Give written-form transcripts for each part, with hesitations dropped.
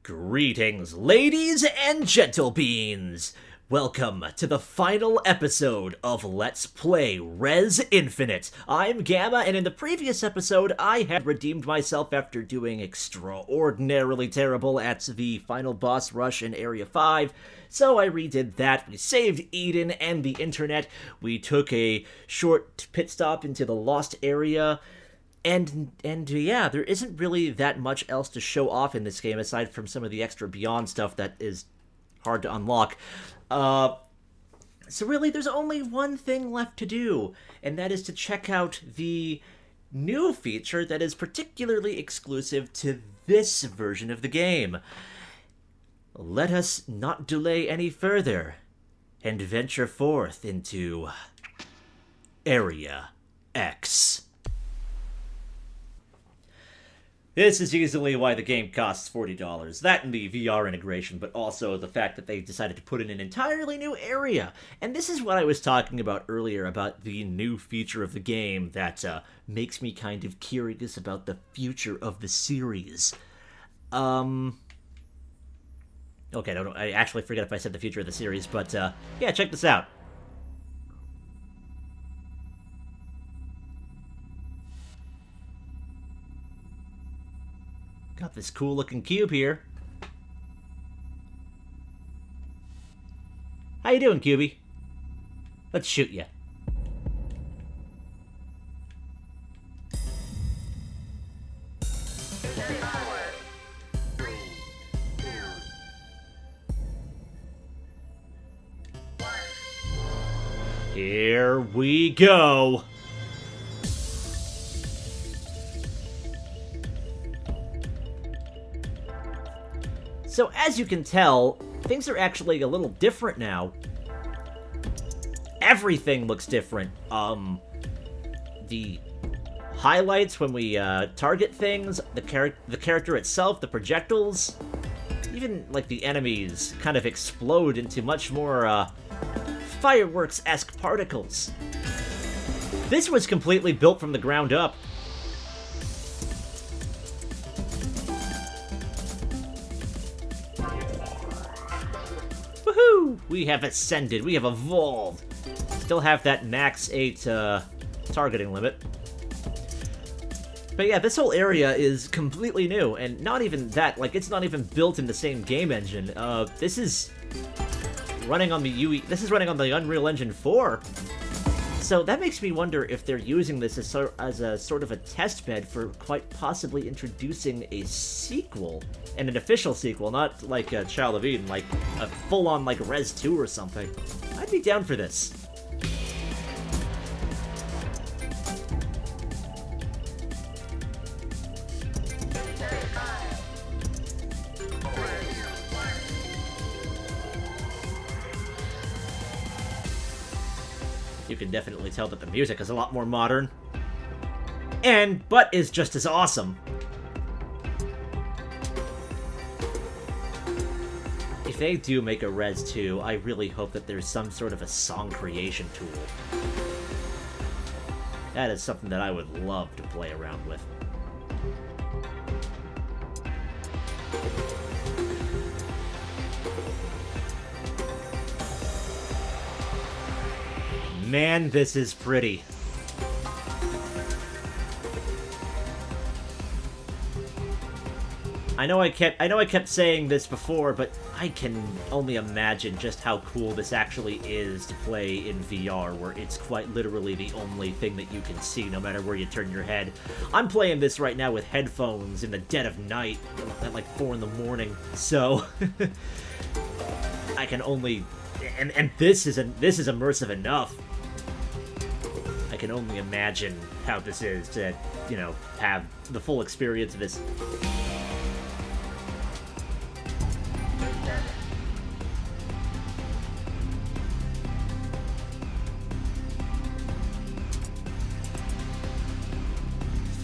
Greetings, ladies and gentlebeans! Welcome to the final episode of Let's Play Res Infinite. I'm Gamma, and in the previous episode, I had redeemed myself after doing extraordinarily terrible at the final boss rush in Area 5, so I redid that. We saved Eden and the internet, we took a short pit stop into the lost area, and yeah, there isn't really that much else to show off in this game aside from some of the extra Beyond stuff that is hard to unlock. So really, there's only one thing left to do, and that is to check out the new feature that is particularly exclusive to this version of the game. Let us not delay any further and venture forth into Area X. This is easily why the game costs $40. That and the VR integration, but also the fact that they decided to put in an entirely new area. And this is what I was talking about earlier, about the new feature of the game that makes me kind of curious about the future of the series. Okay, no, I actually forget if I said the future of the series, but yeah, check this out. Got this cool looking cube here. How you doing, Cubey? Let's shoot ya. Here we go. So as you can tell, things are actually a little different now. Everything looks different. The highlights when we target things, the character itself, the projectiles, even like the enemies kind of explode into much more fireworks-esque particles. This was completely built from the ground up. Woohoo! We have ascended. We have evolved. Still have that max 8 targeting limit. But yeah, this whole area is completely new, and not even that, like, it's not even built in the same game engine. This is running on the This is running on the Unreal Engine 4. So that makes me wonder if they're using this as a sort of a test bed for quite possibly introducing a sequel, and an official sequel, not like a Child of Eden, like a full-on like Res 2 or something. I'd be down for this. You can definitely tell that the music is a lot more modern. But is just as awesome. If they do make a Res 2, I really hope that there's some sort of a song creation tool. That is something that I would love to play around with. Man, this is pretty. I know I kept saying this before, but I can only imagine just how cool this actually is to play in VR, where it's quite literally the only thing that you can see no matter where you turn your head. I'm playing this right now with headphones in the dead of night at like 4 in the morning, so I can only and this is immersive enough. I can only imagine how this is to, you know, have the full experience of this.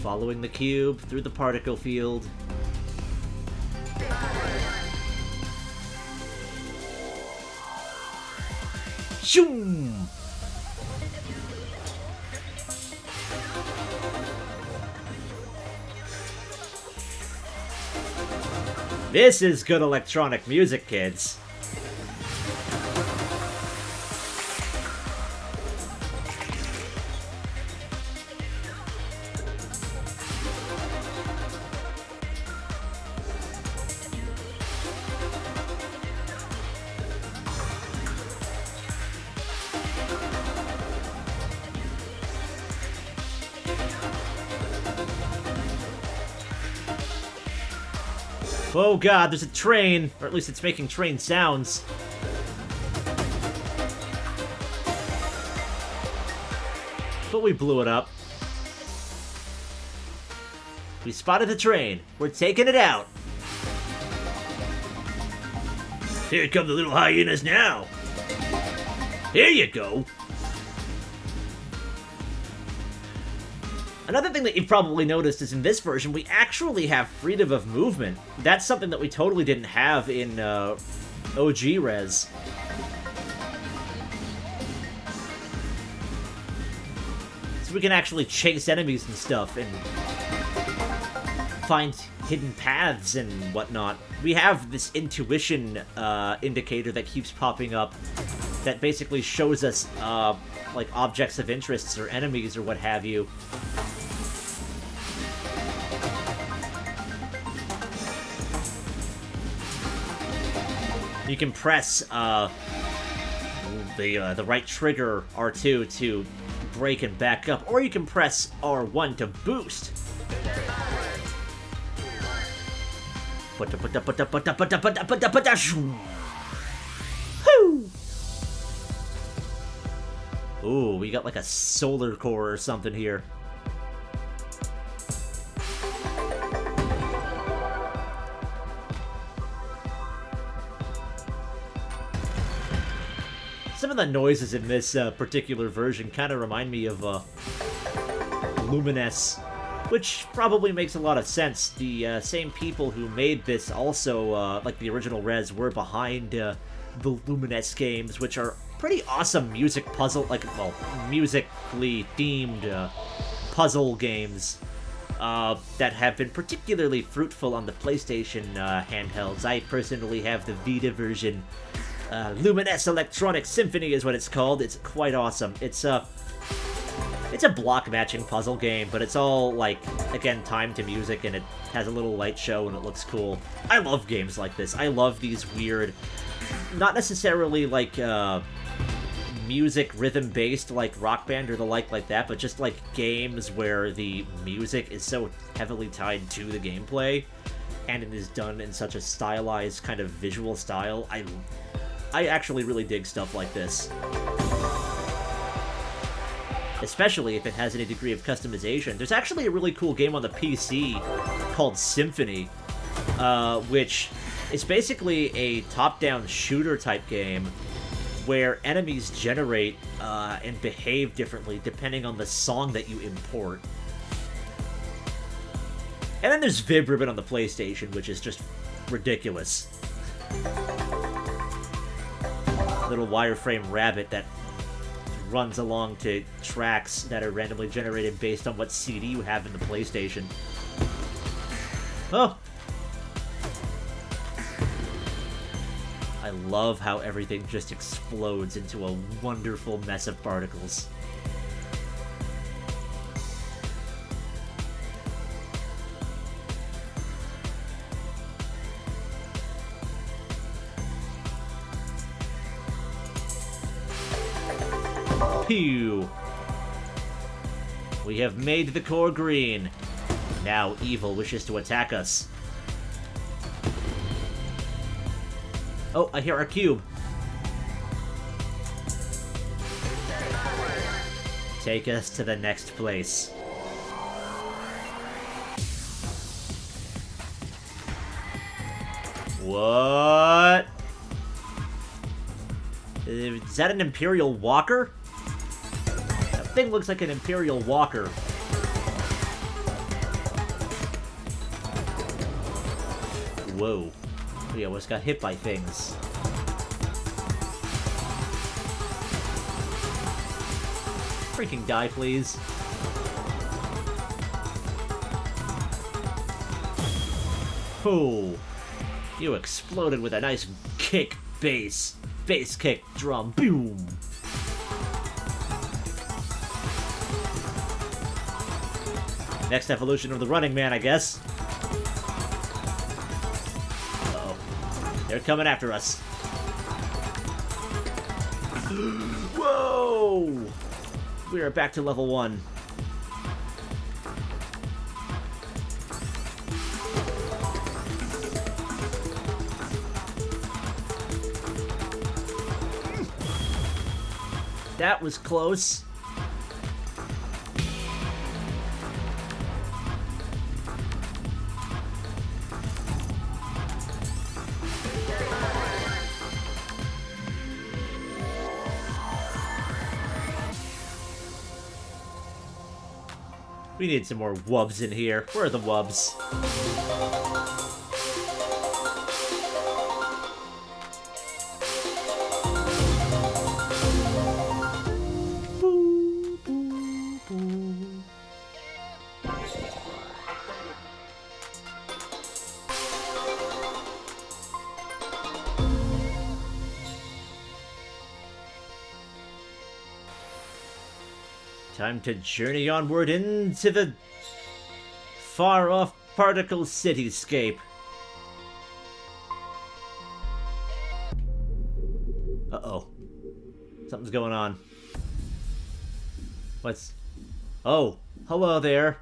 Following the cube through the particle field. Shoom! This is good electronic music, kids. Oh god, there's a train! Or at least it's making train sounds. But we blew it up. We spotted the train. We're taking it out. Here come the little hyenas now. Here you go. Another thing that you've probably noticed is in this version, we actually have freedom of movement. That's something that we totally didn't have in OG Res. So we can actually chase enemies and stuff and find hidden paths and whatnot. We have this intuition indicator that keeps popping up that basically shows us like objects of interest or enemies or what have you. You can press the right trigger, R2, to brake and back up, or you can press R1 to boost. Ooh, we got like a solar core or something here. Some of the noises in this particular version kind of remind me of Lumines, which probably makes a lot of sense. The same people who made this also, like the original Res, were behind the Lumines games, which are pretty awesome musically themed puzzle games that have been particularly fruitful on the PlayStation handhelds. I personally have the Vita version. Lumines Electronic Symphony is what it's called. It's quite awesome. It's a block matching puzzle game, but it's all, like, again, timed to music, and it has a little light show, and it looks cool. I love games like this. I love these weird, not necessarily, like, music rhythm-based, like Rock Band or the like that, but just, like, games where the music is so heavily tied to the gameplay, and it is done in such a stylized kind of visual style. I actually really dig stuff like this. Especially if it has any degree of customization. There's actually a really cool game on the PC called Symphony, which is basically a top-down shooter-type game where enemies generate and behave differently depending on the song that you import. And then there's Vib Ribbon on the PlayStation, which is just ridiculous. Little wireframe rabbit that runs along to tracks that are randomly generated based on what CD you have in the PlayStation. Oh! I love how everything just explodes into a wonderful mess of particles. Pew! We have made the core green. Now evil wishes to attack us. Oh, I hear our cube. Take us to the next place. What? Is that an Imperial Walker? Thing looks like an Imperial Walker. Whoa. We almost got hit by things. Freaking die, please. Oh. You exploded with a nice kick, bass kick, drum, boom. Next evolution of the Running Man, I guess. Uh-oh. They're coming after us. Whoa! We are back to level 1. That was close. We need some more wubs in here. Where are the wubs? Boo, boo, boo. Time to journey onward into the far-off particle cityscape. Uh-oh. Something's going on. What's... Oh, hello there.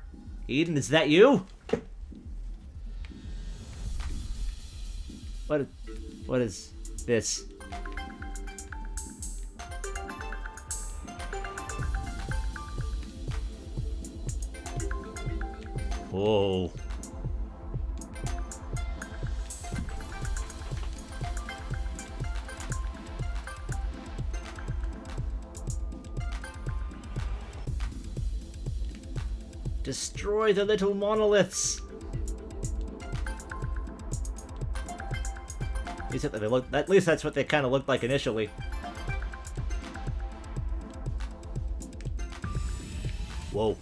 Eden, is that you? What is this? Whoa. Destroy the little monoliths. At least that's what they kind of looked like initially. Whoa.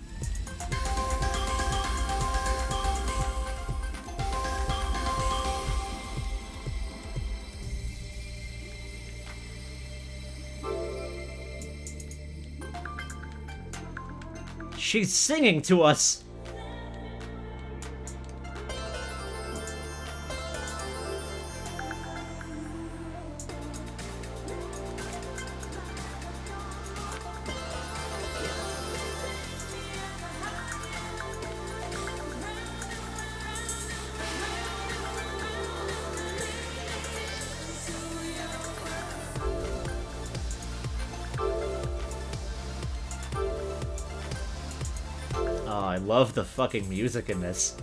She's singing to us! Oh, I love the fucking music in this.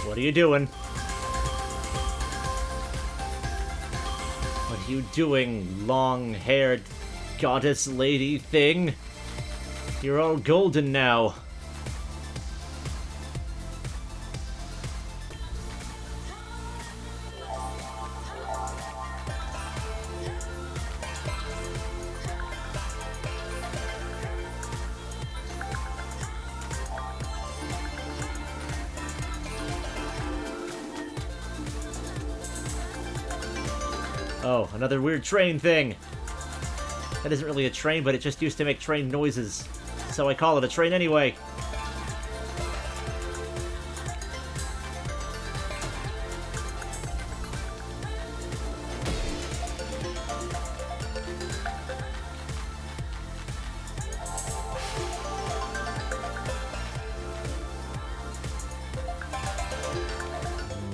What are you doing? What are you doing, long-haired goddess lady thing? You're all golden now. Oh, another weird train thing. That isn't really a train, but it just used to make train noises. So I call it a train anyway.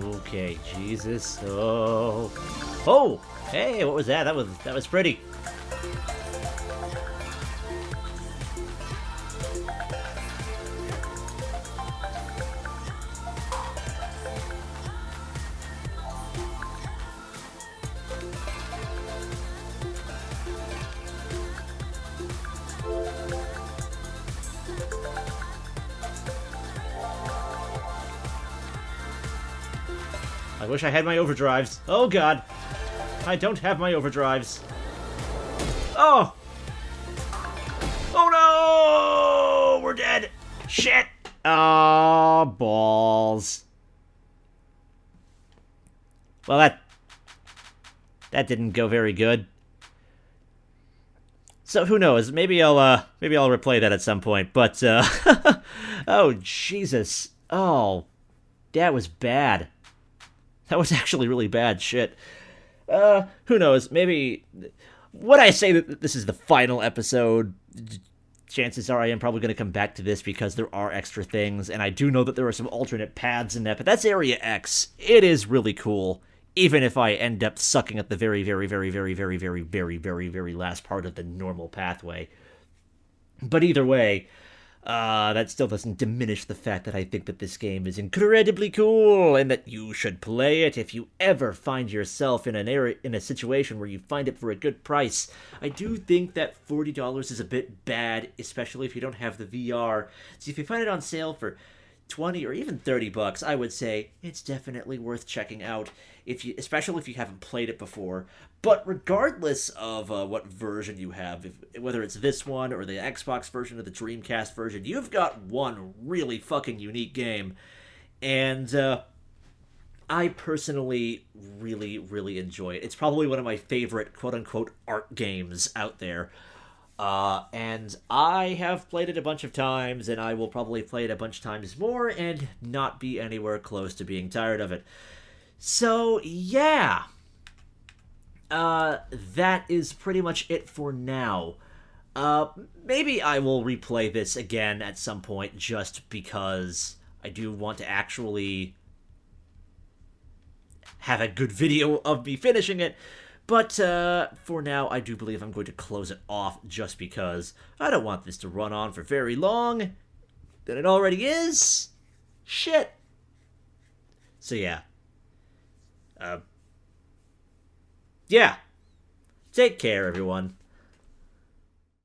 Okay, Jesus. Oh. Oh! Hey, what was that? That was pretty. I wish I had my overdrives. Oh god. I don't have my overdrives. Oh! Oh no! We're dead! Shit! Oh, balls. Well, that didn't go very good. So who knows? Maybe I'll replay that at some point. But oh Jesus! Oh, that was bad. That was actually really bad shit. Who knows? Maybe would I say that this is the final episode? Chances are I am probably going to come back to this because there are extra things, and I do know that there are some alternate paths in that. But that's Area X. It is really cool. Even if I end up sucking at the very, very, very, very, very, very, very, very, very last part of the normal pathway. But either way, that still doesn't diminish the fact that I think that this game is incredibly cool, and that you should play it if you ever find yourself in a situation where you find it for a good price. I do think that $40 is a bit bad, especially if you don't have the VR. So if you find it on sale for 20 or even 30 bucks, I would say it's definitely worth checking out, especially if you haven't played it before. But regardless of what version you have, whether it's this one or the Xbox version or the Dreamcast version, you've got one really fucking unique game. And I personally really, really enjoy it. It's probably one of my favorite quote-unquote art games out there. And I have played it a bunch of times, and I will probably play it a bunch of times more and not be anywhere close to being tired of it. So, yeah. That is pretty much it for now. Maybe I will replay this again at some point just because I do want to actually have a good video of me finishing it. But for now, I do believe I'm going to close it off just because I don't want this to run on for very long than it already is. Shit. So yeah. Yeah. Take care, everyone.